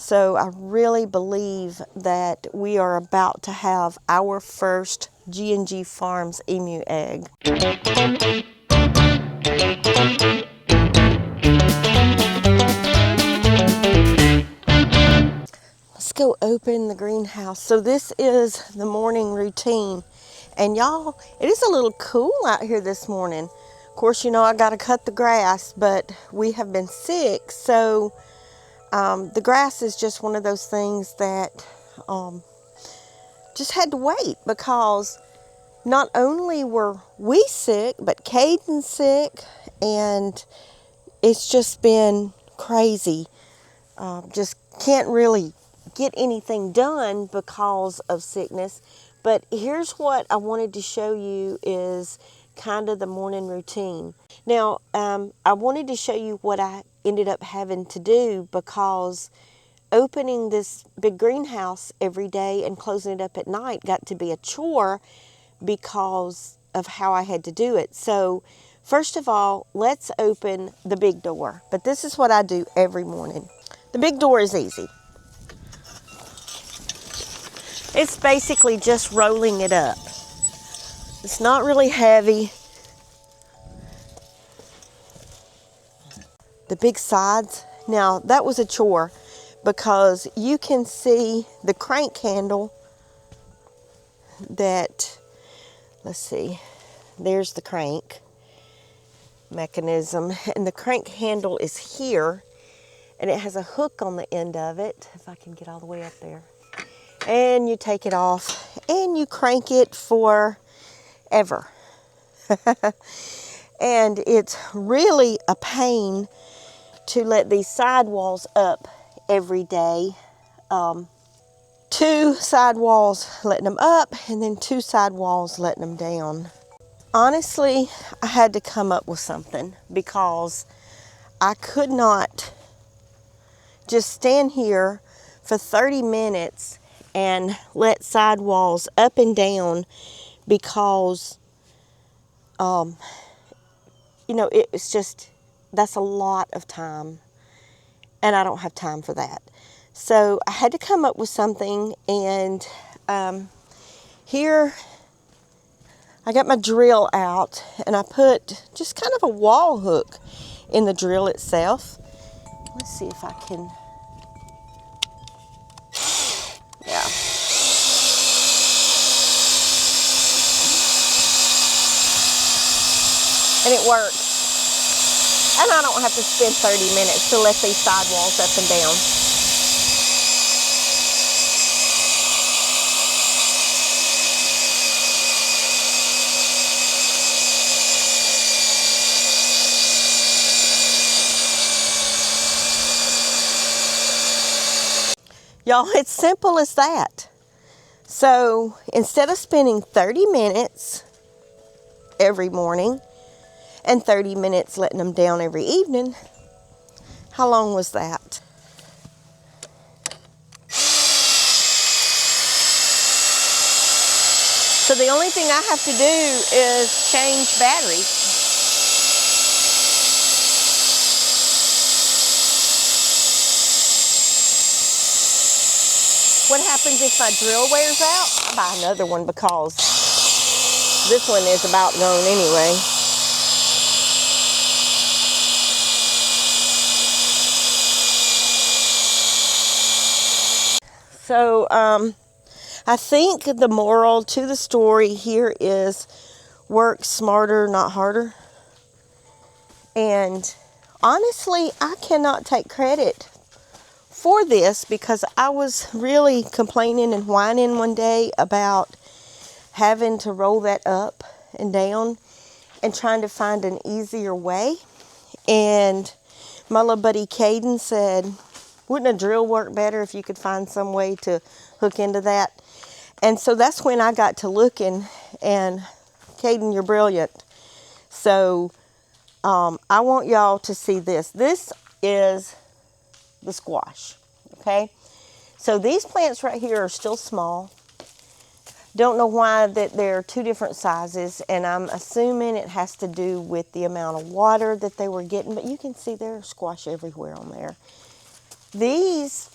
So I really believe that we are about to have our first G&G Farms emu egg. Let's go open the greenhouse. So this is the morning routine. And y'all, it is a little cool out here this morning. Of course, you know I got to cut the grass, but we have been sick. So the grass is just one of those things that just had to wait, because not only were we sick, but Caden's sick, and it's just been crazy. Just can't really get anything done because of sickness. But here's what I wanted to show you is kind of the morning routine. Now, I wanted to show you what I ended up having to do, because opening this big greenhouse every day and closing it up at night got to be a chore because of how I had to do it. So first of all, let's open the big door. But this is what I do every morning. The big door is easy. It's basically just rolling it up. It's not really heavy. The big sides, now that was a chore, because you can see the crank handle that, let's see, there's the crank mechanism, and the crank handle is here, and it has a hook on the end of it, if I can get all the way up there. And you take it off and you crank it forever. And it's really a pain to let these sidewalls up every day. 2 sidewalls letting them up, and then 2 sidewalls letting them down. Honestly, I had to come up with something, because I could not just stand here for 30 minutes and let sidewalls up and down, because you know, it's just, that's a lot of time, and I don't have time for that. So I had to come up with something, and here I got my drill out, and I put just kind of a wall hook in the drill itself. Let's see if I can, yeah. And it works. And I don't have to spend 30 minutes to let these sidewalls up and down. Y'all, it's simple as that. So instead of spending 30 minutes every morning and 30 minutes letting them down every evening, how long was that? So the only thing I have to do is change batteries. What happens if my drill wears out? I buy another one, because this one is about gone anyway. So I think the moral to the story here is work smarter, not harder. And honestly, I cannot take credit for this, because I was really complaining and whining one day about having to roll that up and down and trying to find an easier way. And my little buddy Caden said, wouldn't a drill work better if you could find some way to hook into that? And so that's when I got to looking, and Caden, you're brilliant. So I want y'all to see this. This is the squash, okay? So these plants right here are still small. Don't know why that they're 2 different sizes, and I'm assuming it has to do with the amount of water that they were getting, but you can see there's squash everywhere on there. These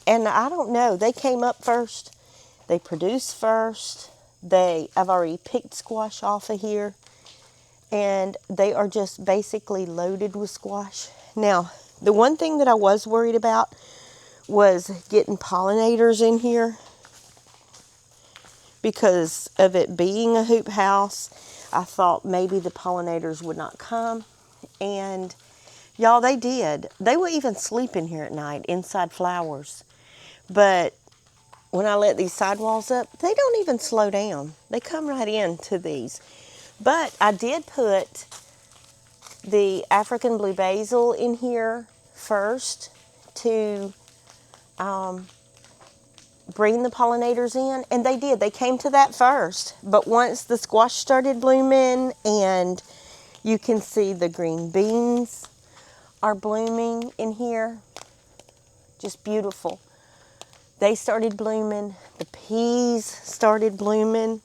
And I don't know, they came up first. They produced first. I've already picked squash off of here. And they are just basically loaded with squash. Now, the one thing that I was worried about was getting pollinators in here. Because of it being a hoop house, I thought maybe the pollinators would not come. And y'all, they did. They will even sleep in here at night inside flowers. But when I let these sidewalls up, they don't even slow down. They come right into these. But I did put the African blue basil in here first to bring the pollinators in, and they did. They came to that first. But once the squash started blooming, and you can see the green beans are blooming in here, just beautiful. They started blooming. The peas started blooming.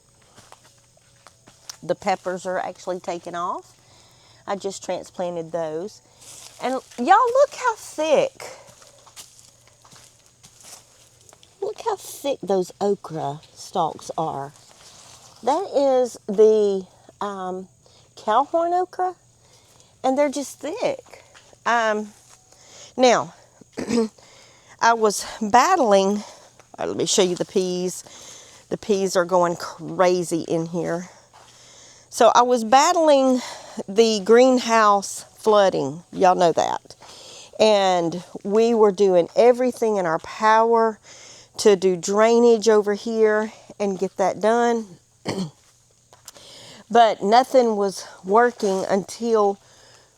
The peppers are actually taking off. I just transplanted those. And y'all, look how thick. Look how thick those okra stalks are. That is the cowhorn okra, and they're just thick. Now, I was battling. Let me show you the peas. The peas are going crazy in here. So I was battling the greenhouse flooding. Y'all know that. And we were doing everything in our power to do drainage over here and get that done. But nothing was working until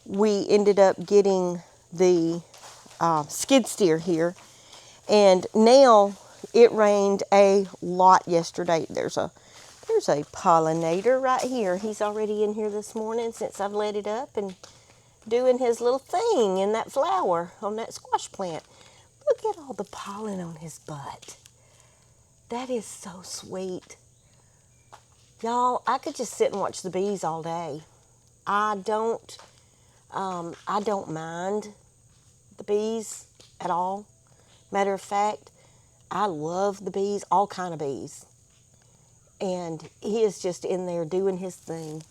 we ended up getting the skid steer here. And now it rained a lot yesterday. There's a pollinator right here. He's already in here this morning since I've let it up and doing his little thing in that flower on that squash plant. Look at all the pollen on his butt. That is so sweet. Y'all, I could just sit and watch the bees all day. I don't mind the bees at all. Matter of fact, I love the bees, all kind of bees. And he is just in there doing his thing.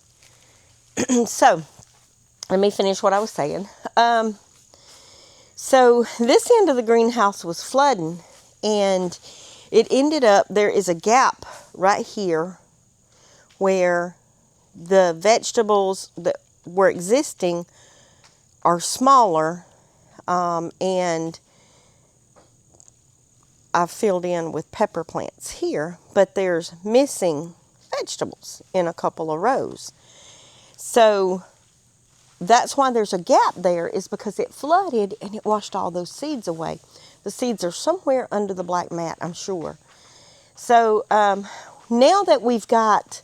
So, let me finish what I was saying. So, this end of the greenhouse was flooding, and it ended up, there is a gap right here where the vegetables that were existing are smaller, and I've filled in with pepper plants here, but there's missing vegetables in a couple of rows. So that's why there's a gap there, is because it flooded and it washed all those seeds away. The seeds are somewhere under the black mat, I'm sure. So now that we've got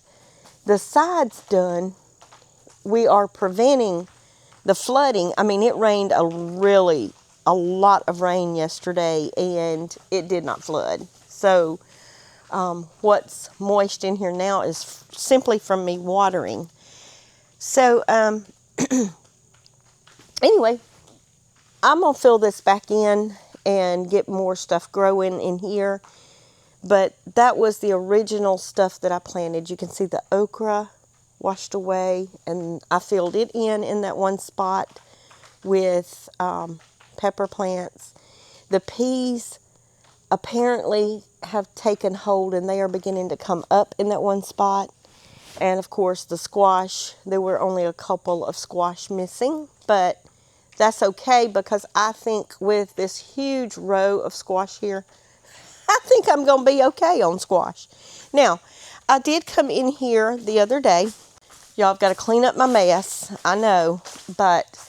the sides done, we are preventing the flooding. I mean, it rained a lot of rain yesterday, and it did not flood. So what's moist in here now is simply from me watering. So anyway, I'm going to fill this back in and get more stuff growing in here. But that was the original stuff that I planted. You can see the okra washed away, and I filled it in that one spot with pepper plants. The peas apparently have taken hold, and they are beginning to come up in that one spot. And of course the squash, there were only a couple of squash missing, but that's okay, because I think with this huge row of squash here, I think I'm going to be okay on squash. Now, I did come in here the other day. Y'all, I've got to clean up my mess, I know, but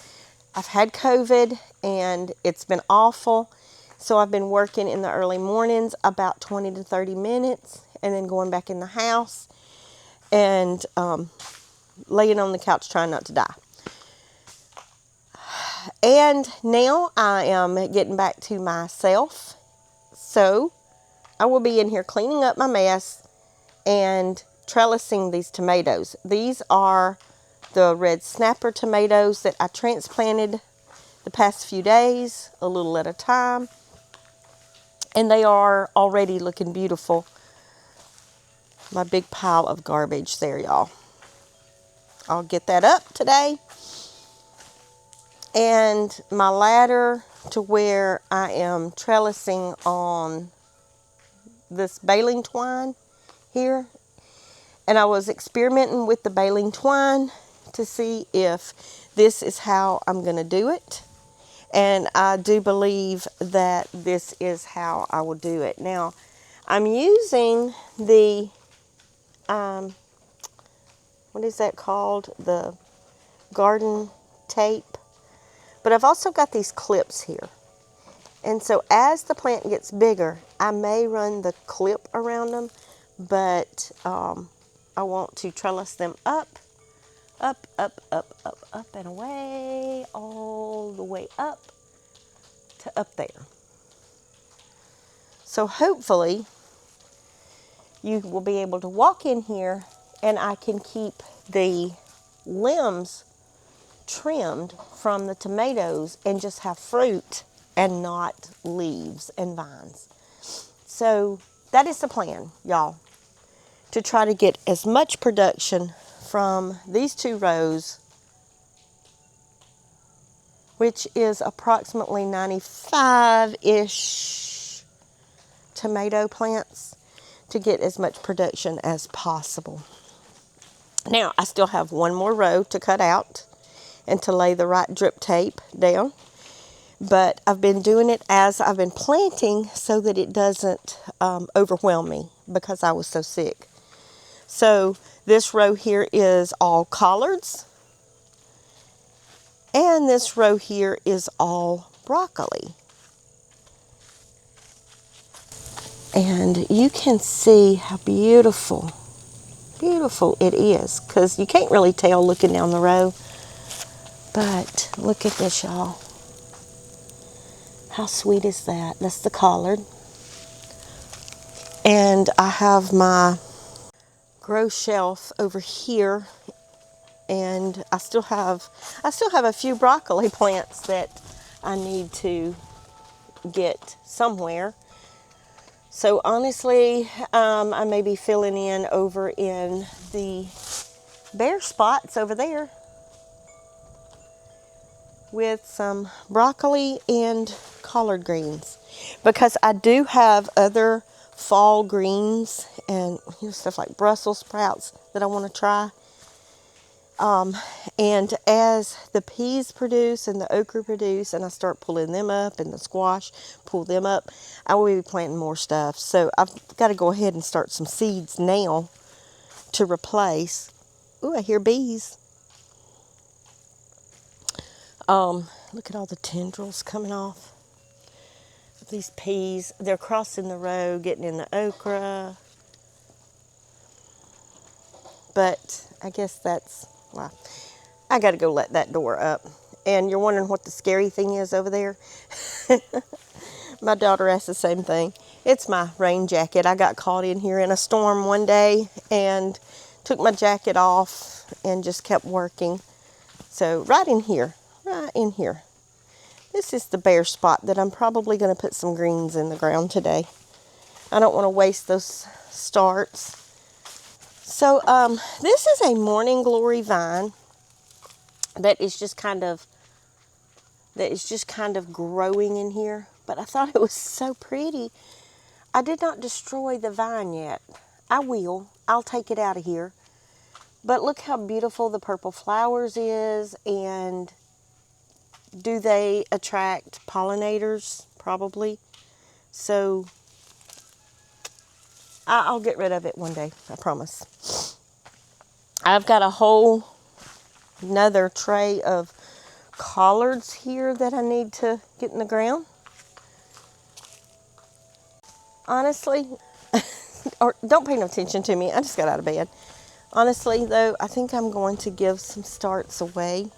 I've had COVID and it's been awful. So I've been working in the early mornings about 20 to 30 minutes, and then going back in the house and laying on the couch trying not to die. And now I am getting back to myself. So I will be in here cleaning up my mess and trellising these tomatoes. These are the red snapper tomatoes that I transplanted the past few days, a little at a time. And they are already looking beautiful. My big pile of garbage there, y'all. I'll get that up today. And my ladder to where I am trellising on this baling twine here. And I was experimenting with the baling twine to see if this is how I'm going to do it. And I do believe that this is how I will do it. Now, I'm using the, what is that called? The garden tape. But I've also got these clips here. And so as the plant gets bigger, I may run the clip around them, but I want to trellis them up, and away, all the way up to up there. So hopefully you will be able to walk in here and I can keep the limbs trimmed from the tomatoes and just have fruit and not leaves and vines. So that is the plan, y'all, to try to get as much production from these 2 rows, which is approximately 95-ish tomato plants, to get as much production as possible. Now, I still have 1 more row to cut out and to lay the right drip tape down. But I've been doing it as I've been planting so that it doesn't overwhelm me because I was so sick. So this row here is all collards. And this row here is all broccoli. And you can see how beautiful it is, because you can't really tell looking down the row. But look at this, y'all. How sweet is that? That's the collard. And I have my grow shelf over here, and I still have a few broccoli plants that I need to get somewhere. So honestly, I may be filling in over in the bare spots over there with some broccoli and collard greens, because I do have other fall greens and stuff like Brussels sprouts that I want to try. And as the peas produce and the okra produce and I start pulling them up, and the squash, pull them up, I will be planting more stuff. So I've got to go ahead and start some seeds now to replace. Ooh, I hear bees. Look at all the tendrils coming off of these peas. They're crossing the row, getting in the okra. But I guess that's, well, I got to go let that door up. And you're wondering what the scary thing is over there? My daughter asked the same thing. It's my rain jacket. I got caught in here in a storm one day and took my jacket off and just kept working. So right in here. This is the bare spot that I'm probably going to put some greens in the ground today. I don't want to waste those starts. So this is a morning glory vine that is just kind of growing in here. But I thought it was so pretty. I did not destroy the vine yet. I will. I'll take it out of here. But look how beautiful the purple flowers is. And do they attract pollinators? Probably. So I'll get rid of it one day. I promise. I've got a whole another tray of collards here that I need to get in the ground. Honestly, or don't pay no attention to me. I just got out of bed. Honestly, though, I think I'm going to give some starts away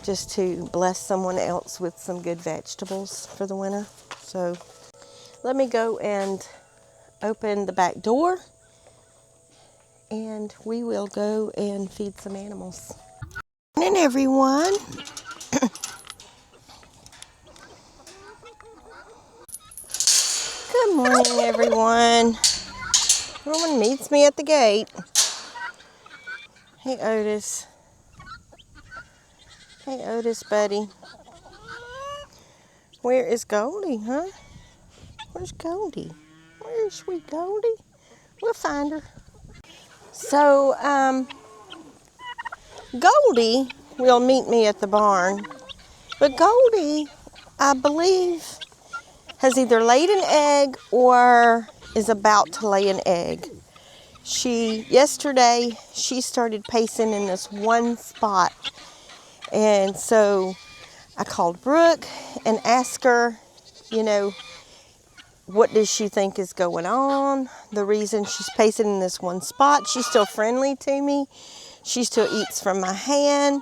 just to bless someone else with some good vegetables for the winter. So let me go and open the back door, and we will go and feed some animals. Good morning, everyone. Good morning, everyone. Everyone meets me at the gate. Hey, Otis. Hey, Otis, buddy. Where is Goldie, huh? Where's Goldie? Where's sweet Goldie? We'll find her. So, Goldie will meet me at the barn. But Goldie, I believe, has either laid an egg or is about to lay an egg. Yesterday, she started pacing in this one spot. And so I called Brooke and asked her, what does she think is going on? The reason she's pacing in this one spot. She's still friendly to me. She still eats from my hand.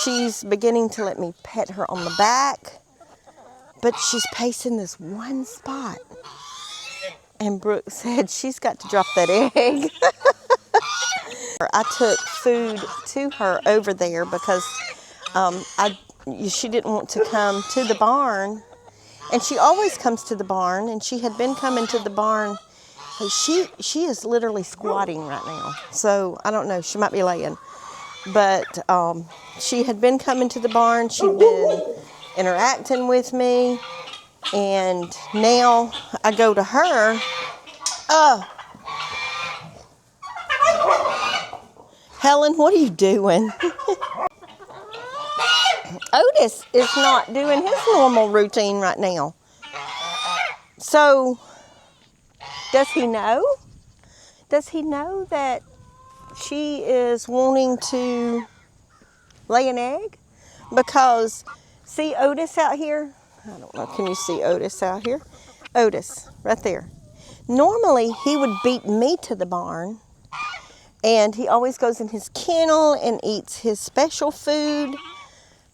She's beginning to let me pet her on the back. But she's pacing this one spot. And Brooke said she's got to drop that egg. I took food to her over there because she didn't want to come to the barn. And she always comes to the barn, and she had been coming to the barn. She is literally squatting right now. So I don't know, she might be laying. But she had been coming to the barn. She'd been interacting with me. And now I go to her. Helen, what are you doing? Otis is not doing his normal routine right now. So, does he know? Does he know that she is wanting to lay an egg? Because, see Otis out here? I don't know, can you see Otis out here? Otis, right there. Normally, he would beat me to the barn. And he always goes in his kennel and eats his special food.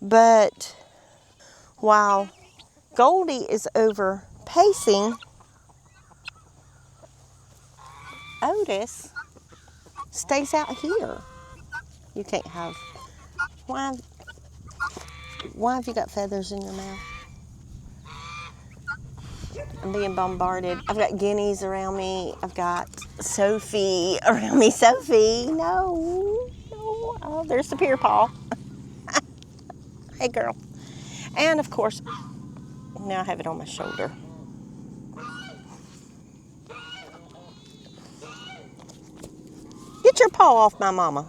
But while Goldie is over pacing, Otis stays out here. You can't have. Why have you got feathers in your mouth? I'm being bombarded. I've got guineas around me. I've got Sophie around me. Sophie, no. Oh, there's the peer paw. Hey, girl. And, of course, now I have it on my shoulder. Get your paw off my mama.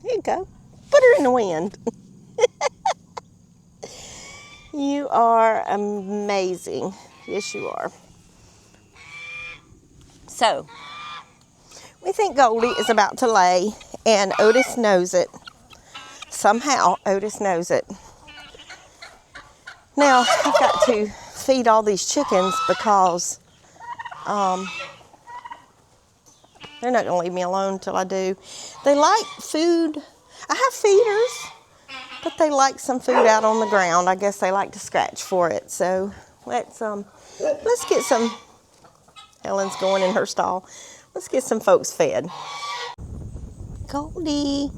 Here you go. Put her in the wind. You are amazing. Yes, you are. So, we think Goldie is about to lay, and Otis knows it. Somehow, Otis knows it. Now, I've got to feed all these chickens because they're not going to leave me alone until I do. They like food. I have feeders, but they like some food out on the ground. I guess they like to scratch for it. So let's get some. Helen's going in her stall. Let's get some folks fed. Goldie.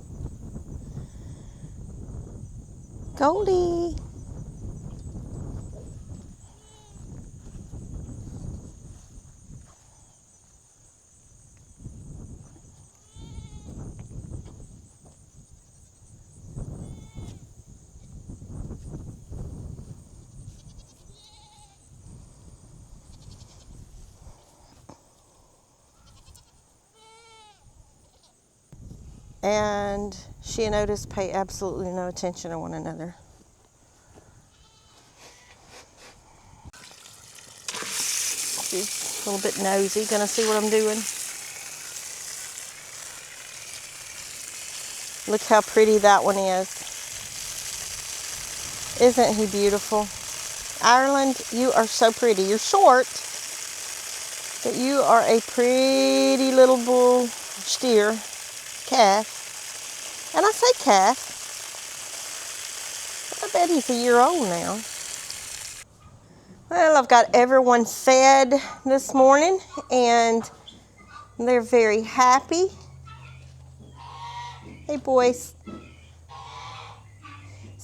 Goldie. And she and Otis pay absolutely no attention to one another. She's a little bit nosy, gonna see what I'm doing. Look how pretty that one is. Isn't he beautiful? Ireland, you are so pretty. You're short, but you are a pretty little bull steer. Calf. And I say calf. I bet he's a year old now. Well, I've got everyone fed this morning and they're very happy. Hey boys.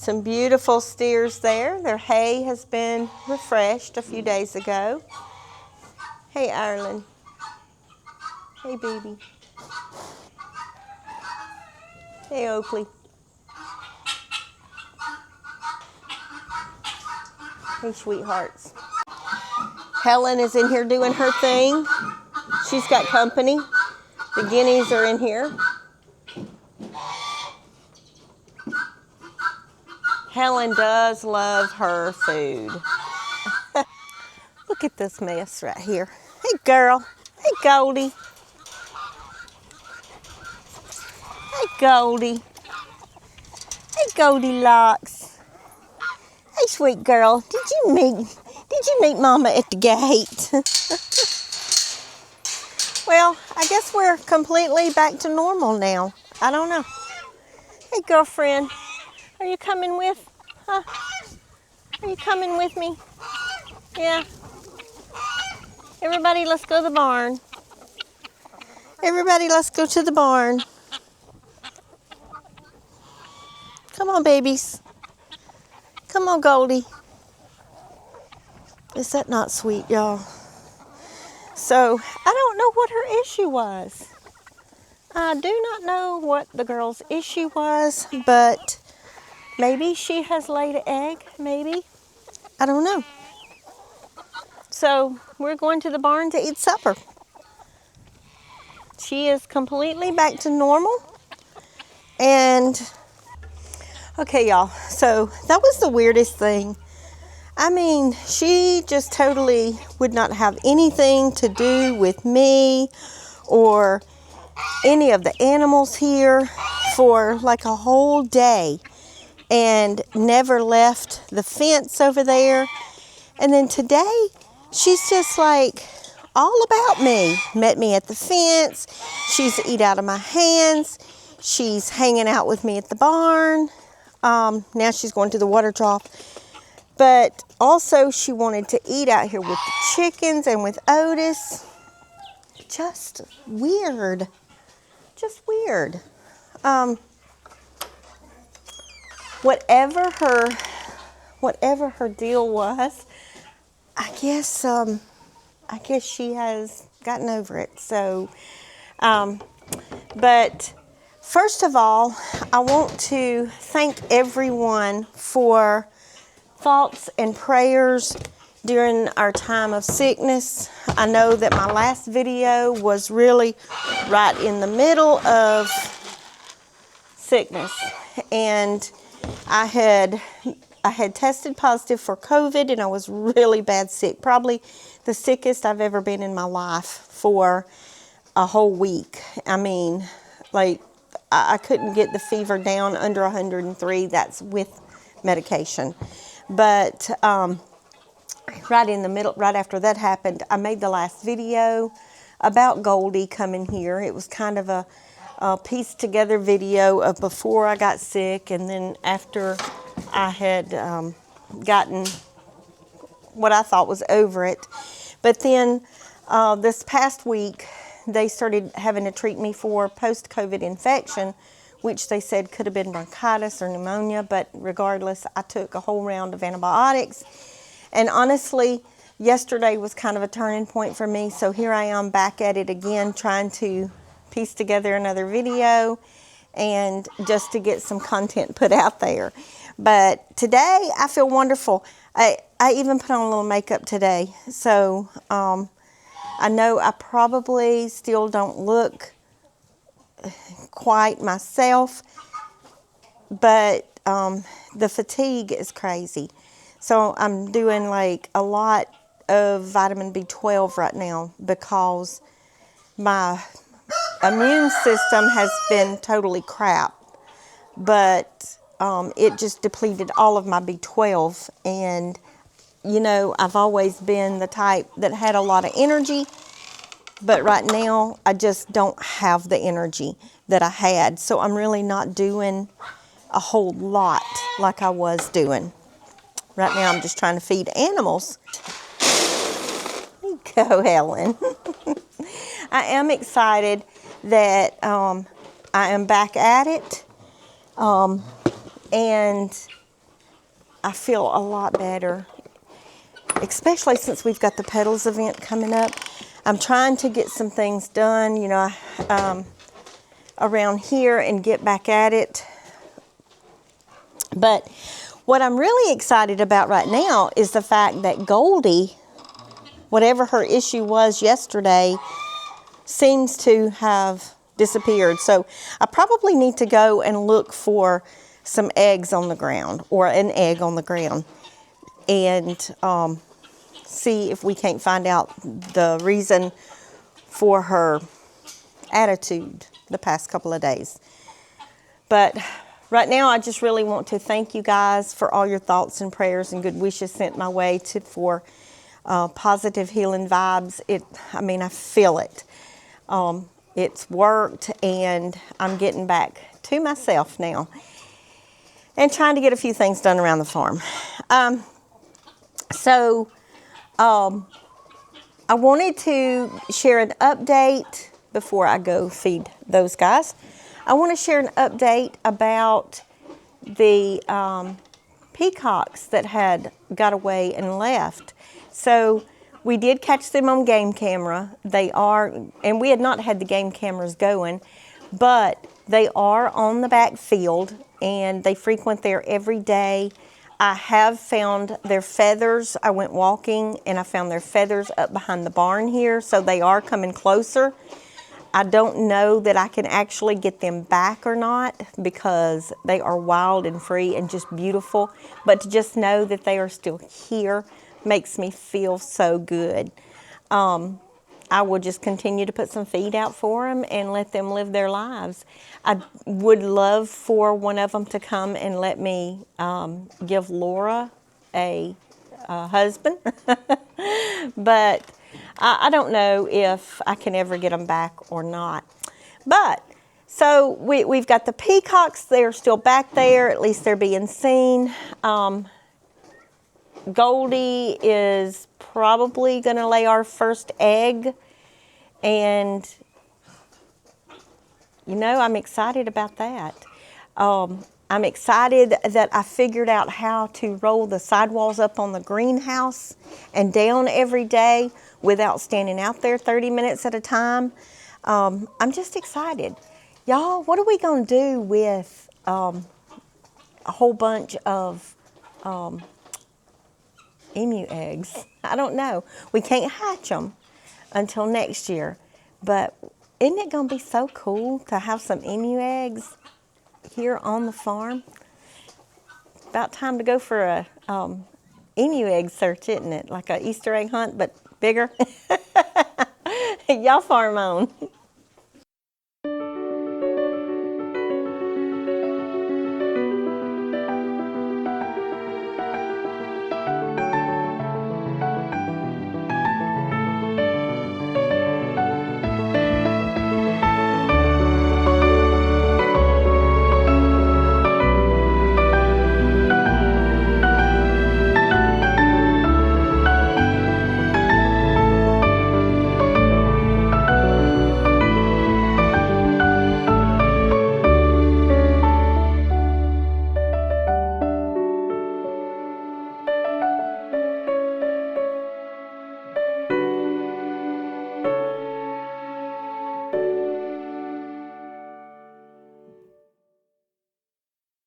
Some beautiful steers there. Their hay has been refreshed a few days ago. Hey, Ireland. Hey, baby. Hey, Oakley. Hey, sweethearts. Helen is in here doing her thing. She's got company. The guineas are in here. Helen does love her food. Look at this mess right here. Hey, girl. Hey, Goldie. Hey, Goldie. Hey, Goldilocks. Hey, sweet girl. Did you meet Mama at the gate? Well, I guess we're completely back to normal now. I don't know. Hey, girlfriend. Are you coming with? Huh? Are you coming with me? Yeah. Everybody, let's go to the barn. Everybody, let's go to the barn. Come on, babies. Come on, Goldie. Is that not sweet, y'all? So, I don't know what her issue was. I do not know what the girl's issue was, but maybe she has laid an egg, maybe. I don't know. So, we're going to the barn to eat supper. She is completely back to normal. And, okay, y'all. So, that was the weirdest thing. I mean, she just totally would not have anything to do with me or any of the animals here for like a whole day and never left the fence over there. And then today, she's just like all about me. Met me at the fence. She's to eat out of my hands. She's hanging out with me at the barn. Now she's going to the water trough. But also she wanted to eat out here with the chickens and with Otis. Just weird. Just weird. Whatever her deal was, I guess she has gotten over it. So, but first of all, I want to thank everyone for thoughts and prayers during our time of sickness. I know that my last video was really right in the middle of sickness, and I had tested positive for COVID, and I was really bad sick, probably the sickest I've ever been in my life for a whole week. I mean, like I couldn't get the fever down under 103. That's with medication. But right in the middle, right after that happened, I made the last video about Goldie coming here. It was kind of a pieced together video of before I got sick and then after I had gotten what I thought was over it. But then this past week, they started having to treat me for post-COVID infection, which they said could have been bronchitis or pneumonia, but regardless, I took a whole round of antibiotics. And honestly, yesterday was kind of a turning point for me, so here I am back at it again, trying to piece together another video and just to get some content put out there. But today, I feel wonderful. I even put on a little makeup today, so I know I probably still don't look quite myself, but the fatigue is crazy. So I'm doing like a lot of vitamin B12 right now because my immune system has been totally crap, but it just depleted all of my B12. And you know, I've always been the type that had a lot of energy, but right now I just don't have the energy that I had. So I'm really not doing a whole lot like I was doing. Right now I'm just trying to feed animals. There you go, Helen. I am excited that I am back at it. And I feel a lot better, especially since we've got the Petals event coming up. I'm trying to get some things done, you know, around here and get back at it. But what I'm really excited about right now is the fact that Goldie, whatever her issue was yesterday, seems to have disappeared. So I probably need to go and look for some eggs on the ground, or an egg on the ground, and see if we can't find out the reason for her attitude the past couple of days. But right now, I just really want to thank you guys for all your thoughts and prayers and good wishes sent my way for positive healing vibes. I feel it. It's worked, and I'm getting back to myself now and trying to get a few things done around the farm. I wanted to share an update before I go feed those guys. I want to share an update about the peacocks that had got away and left. So we did catch them on game camera. They are, and we had not had the game cameras going, but they are on the back field, and they frequent there every day. I have found their feathers. I went walking, and I found their feathers up behind the barn here, so they are coming closer. I don't know that I can actually get them back or not, because they are wild and free and just beautiful. But to just know that they are still here makes me feel so good. I will just continue to put some feed out for them and let them live their lives. I would love for one of them to come and let me give Laura a husband. But I don't know if I can ever get them back or not. But so we've got the peacocks. They're still back there. At least they're being seen. Goldie is probably going to lay our first egg. And, you know, I'm excited about that. I'm excited that I figured out how to roll the sidewalls up on the greenhouse and down every day without standing out there 30 minutes at a time. I'm just excited. Y'all, what are we going to do with a whole bunch of emu eggs? I don't know. We can't hatch them until next year. But isn't it going to be so cool to have some emu eggs here on the farm? About time to go for a emu egg search, isn't it? Like an Easter egg hunt, but bigger. Y'all farm on.